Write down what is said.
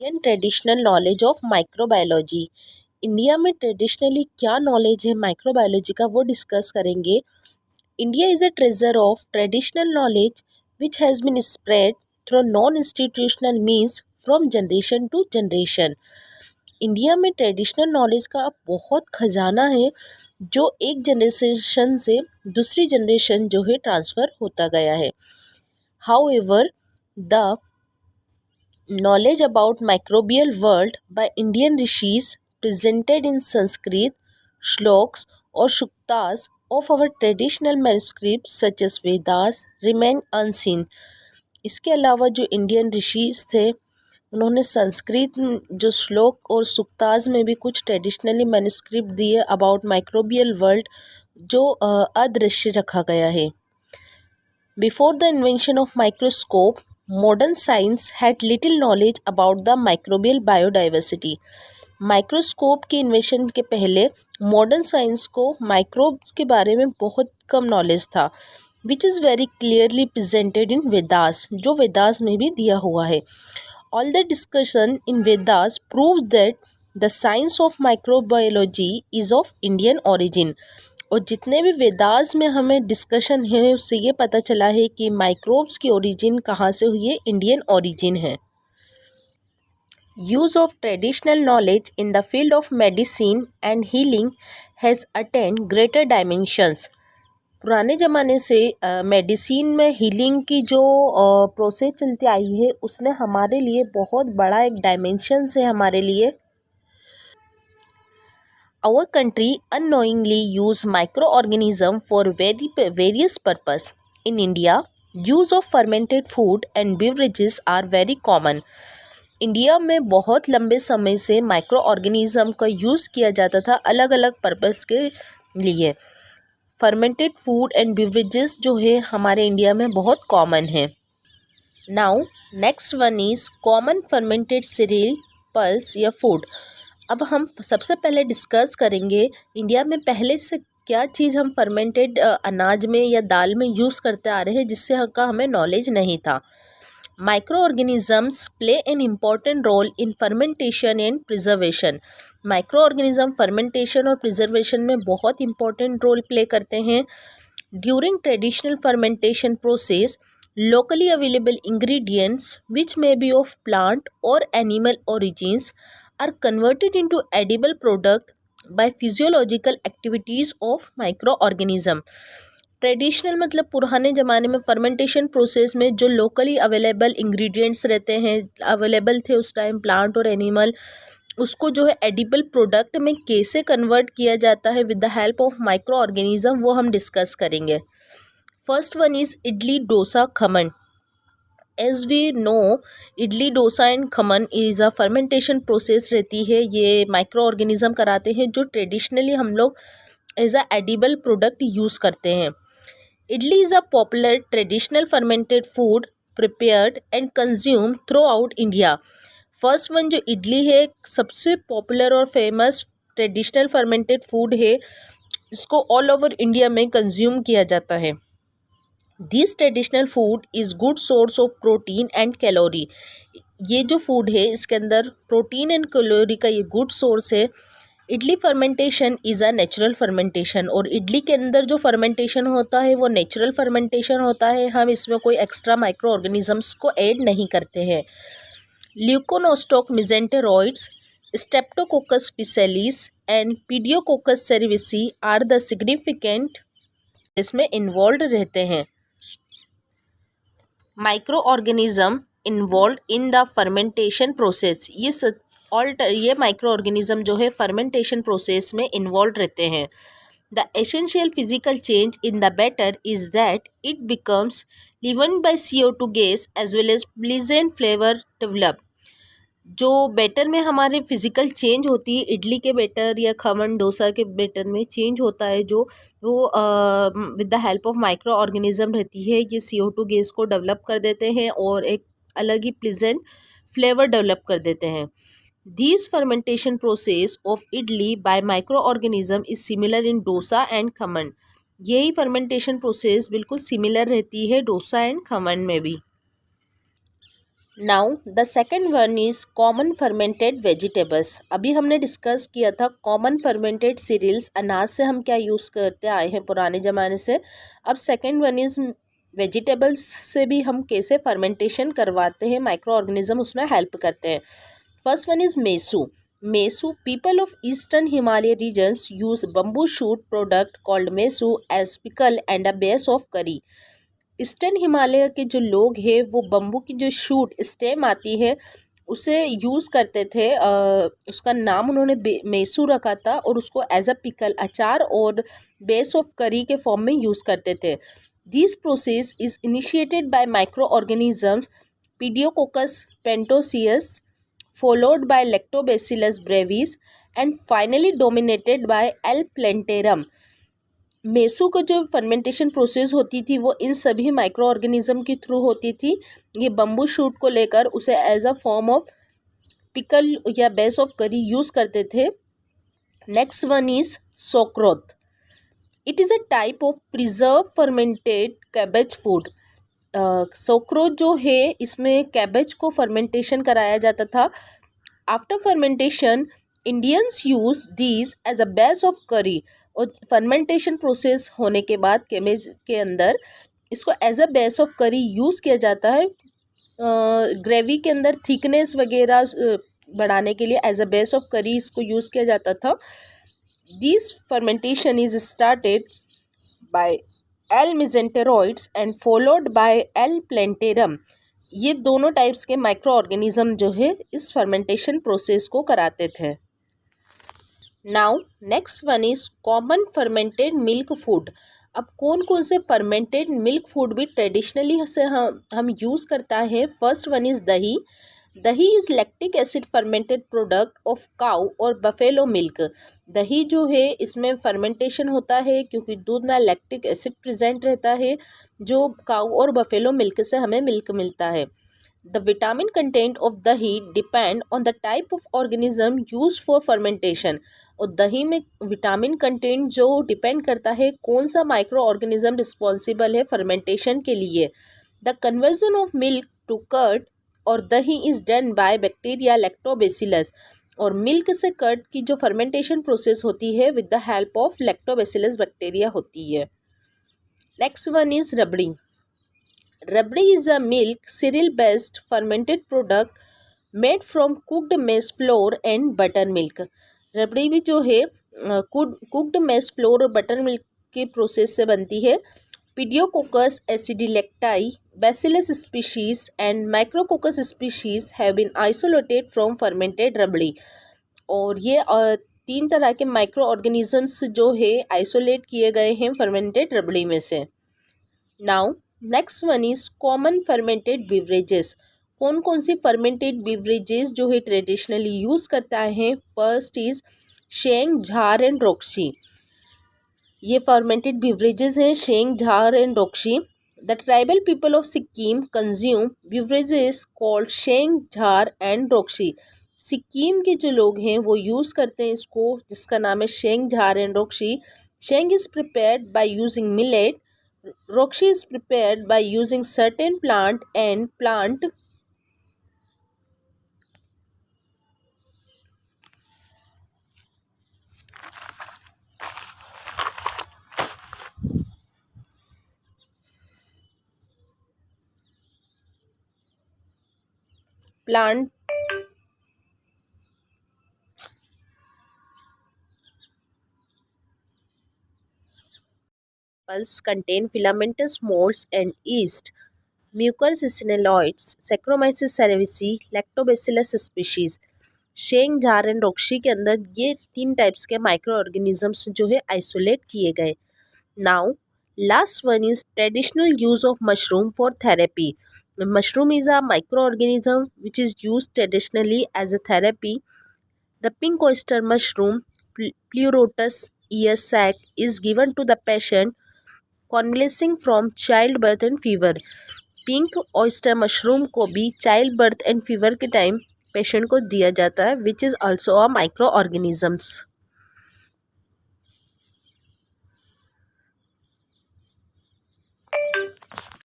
Indian traditional knowledge of microbiology. India में traditionally क्या knowledge है माइक्रोबायोलॉजी का वो डिस्कस करेंगे। India is a treasure of traditional knowledge which has been spread through non institutional means from generation to generation. India में traditional knowledge का बहुत खजाना है जो एक जनरेशन से दूसरी जनरेशन जो है ट्रांसफ़र होता गया है। However the knowledge about microbial world by Indian rishis presented in Sanskrit, shloks or shuktas of our traditional manuscripts such as Vedas remain unseen. इसके अलावा जो इंडियन ऋषिज थे उन्होंने संस्कृत जो श्लोक और सुक्ताज में भी कुछ ट्रेडिशनली मैन्युस्क्रिप्ट दिए अबाउट माइक्रोबियल वर्ल्ड जो अदृश्य रखा गया है। Before the invention of microscope modern science had little knowledge about the microbial biodiversity. Microscope के इन्वेंशन के पहले मॉडर्न साइंस को माइक्रोब्स के बारे में बहुत कम नॉलेज था, which is very clearly presented in Vedas, जो वेदास में भी दिया हुआ है। All the discussion in Vedas prove that the science of microbiology is of Indian origin. और जितने भी वेदास में हमें डिस्कशन है उससे ये पता चला है कि माइक्रोब्स की ओरिजिन कहाँ से हुई है, इंडियन ओरिजिन है। Use of traditional knowledge in the field of medicine and healing has attend greater dimensions. पुराने ज़माने से मेडिसिन में हीलिंग की जो प्रोसेस चलती आई है उसने हमारे लिए बहुत बड़ा एक डायमेंशंस है हमारे लिए। Our country unknowingly use microorganism for various purpose. In India, use of fermented food and beverages are very common. India में बहुत लंबे समय से माइक्रो ऑर्गेनिज़म का यूज़ किया जाता था अलग अलग पर्पस के लिए। फर्मेंटेड फूड एंड बेवरेजेस जो है हमारे इंडिया में बहुत कॉमन है। Now next one is common fermented serial pulse या फूड। अब हम सबसे पहले डिस्कस करेंगे इंडिया में पहले से क्या चीज़ हम फर्मेंटेड अनाज में या दाल में यूज़ करते आ रहे हैं जिससे का हमें नॉलेज नहीं था। Micro organisms play an important role in fermentation and preservation. Micro organism fermentation और प्रिजर्वेशन में बहुत इंपॉर्टेंट रोल प्ले करते हैं। During traditional fermentation process locally available ingredients which may be of plant or animal origins are converted into edible product by physiological activities of microorganism. Traditional मतलब पुराने ज़माने में fermentation process में जो locally available ingredients रहते हैं available थे उस टाइम प्लांट और एनिमल, उसको जो है एडिबल प्रोडक्ट में कैसे कन्वर्ट किया जाता है with the help of micro organism वो हम डिस्कस करेंगे। First one is idli dosa khaman. As we know idli dosa and khaman is a fermentation process रहती है, ये माइक्रो ऑर्गेनिज्म कराते हैं जो ट्रेडिशनली हम लोग as a edible product use करते हैं। Idli is a popular traditional fermented food prepared and consume throughout India. First one जो इडली है सबसे पॉपुलर और फेमस ट्रेडिशनल फर्मेंटेड फूड है, इसको ऑल ओवर इंडिया में कंज्यूम किया जाता है। This traditional food is good source of protein and calorie. ये जो फूड है इसके अंदर प्रोटीन एंड कैलोरी का ये गुड सोर्स है। Idli fermentation is a natural fermentation, और इडली के अंदर जो फर्मेंटेशन होता है वो नेचुरल फर्मेंटेशन होता है, हम इसमें कोई एक्स्ट्रा माइक्रो ऑर्गेनिजम्स को ऐड नहीं करते हैं। Leuconostoc mesenteroides, Streptococcus faecalis and Pediococcus cerevisiae are the significant इसमें इन्वॉल्व रहते हैं। Micro organism involve in the fermentation process, ये माइक्रो ऑर्गेनिज्म जो है फर्मेंटेशन प्रोसेस में इन्वॉल्व रहते हैं। The essential physical change in the batter is that it becomes leavened by CO2 gas as well as pleasant flavour develop. जो batter में हमारे physical change होती है इडली के बैटर या खमन डोसा के बैटर में चेंज होता है जो वो with the help of micro organism रहती है, ये CO2 गैस को डेवलप कर देते हैं और एक अलग ही प्लीजेंट फ्लेवर डेवलप कर देते हैं। This fermentation process of idli bye micro organism is similar in dosa and khaman. यही फर्मेंटेशन प्रोसेस बिल्कुल सिमिलर रहती है डोसा एंड खमन में भी। Now the second one is common fermented vegetables. अभी हमने डिस्कस किया था कॉमन फर्मेंटेड सीरियल्स, अनाज से हम क्या यूज़ करते आए हैं पुराने ज़माने से। अब सेकेंड वन इज वेजिटेबल्स से भी हम कैसे फर्मेंटेशन करवाते हैं, माइक्रो ऑर्गेनिज्म उसमें हेल्प करते हैं। First one is mesu. Mesu, people of eastern Himalaya regions use bamboo shoot product called mesu as pickle and a base of curry. Eastern Himalaya के जो लोग हैं वो बम्बू की जो शूट स्टेम आती है उसे यूज़ करते थे। उसका नाम उन्होंने मेसू रखा था और उसको एज अ पिकल, अचार और बेस ऑफ करी के फॉर्म में यूज़ करते थे। This process is initiated by micro organisms Pediococcus pentosaceus, followed by Lactobacillus brevis and finally dominated by L. plantarum। मेसू को जो फर्मेंटेशन प्रोसेस होती थी वो इन सभी माइक्रो ऑर्गेनिज्म के थ्रू होती थी। ये बम्बू शूट को लेकर उसे as a form of pickle या बेस ऑफ करी यूज़ करते थे। Next one is sauerkraut. It is a type of preserve fermented cabbage food. Sauerkraut जो है इसमें कैबेज को फर्मेंटेशन कराया जाता था। After fermentation Indians use these as a base of curry. और फर्मेंटेशन प्रोसेस होने के बाद कैबेज के अंदर इसको as a base of curry use किया जाता है। ग्रेवी के अंदर थिकनेस वगैरह बढ़ाने के लिए एज अ बेस ऑफ करी इसको यूज़ किया जाता था। This fermentation is started by L mesenteroides and followed by L plantarum. ये दोनों टाइप्स के माइक्रो ऑर्गेनिज्म जो है इस फर्मेंटेशन प्रोसेस को कराते थे। Now next one is common fermented milk food. अब कौन कौन से फर्मेंटेड मिल्क फूड भी ट्रेडिशनली से हम यूज़ करता है। First one is dahi. Dahi is lactic acid fermented product of cow और बफेलो मिल्क। दही जो है इसमें फर्मेंटेशन होता है क्योंकि दूध में लैक्टिक एसिड प्रेजेंट रहता है जो काऊ और बफेलो मिल्क से हमें मिल्क मिलता है। द विटामिन कंटेंट ऑफ दही depend on the type of organism use for fermentation. और दही में विटामिन कंटेंट जो डिपेंड करता है कौन सा माइक्रो ऑर्गेनिज्म रिस्पॉन्सिबल है फर्मेंटेशन के लिए। The conversion of milk to curd और dahi is done by bacteria lactobacillus. और मिल्क से कर्ड की जो फर्मेंटेशन प्रोसेस होती है with the help of lactobacillus bacteria होती है। Next one is rabri. Rabdi is a milk cereal based fermented product made from cooked maize flour and buttermilk। Rabri भी जो है कुक्ड मेस फ्लोर और बटर मिल्क के process से बनती है। Pediococcus acidilactici, Bacillus species and Micrococcus species have been isolated from fermented rabri. और ये 3 तरह के माइक्रो ऑर्गेनिजम्स जो है आइसोलेट किए गए हैं फर्मेंटेड रबड़ी में से। Now next one is common fermented beverages. कौन कौन सी फर्मेंटेड बिवरेजेस जो है ट्रेडिशनली यूज़ करता है। फर्स्ट इज शेंग, झार एंड रोक्शी। ये फर्मेंटेड बिवरेजेस हैं sheng, jhar and rakshi. The tribal people of Sikkim consume beverages called sheng, jhar and रोक्शी। Sikkim के जो लोग हैं वो यूज़ करते हैं इसको जिसका नाम है शेंग, झार एंड रोक्शी। शेंग is prepared by using millet. Rokshi is prepared by using certain plant pulse contain filamentous molds and yeast, mucus synelloids, Saccharomyces cerevisiae, Lactobacillus species। शेंग, झार एंड रोक्शी के अंदर ये 3 टाइप्स के माइक्रो ऑर्गेनिजम्स जो है आइसोलेट किए गए। Now last one is traditional use of mushroom for therapy. Mushroom is a micro organism which is use traditionally as a therapy. The pink oyster mushroom Pleurotus ear sac is given to the patient convalescing from childbirth and fever। Pink oyster mushroom को भी child birth and fever के time patient को दिया जाता है which is also a micro organisms.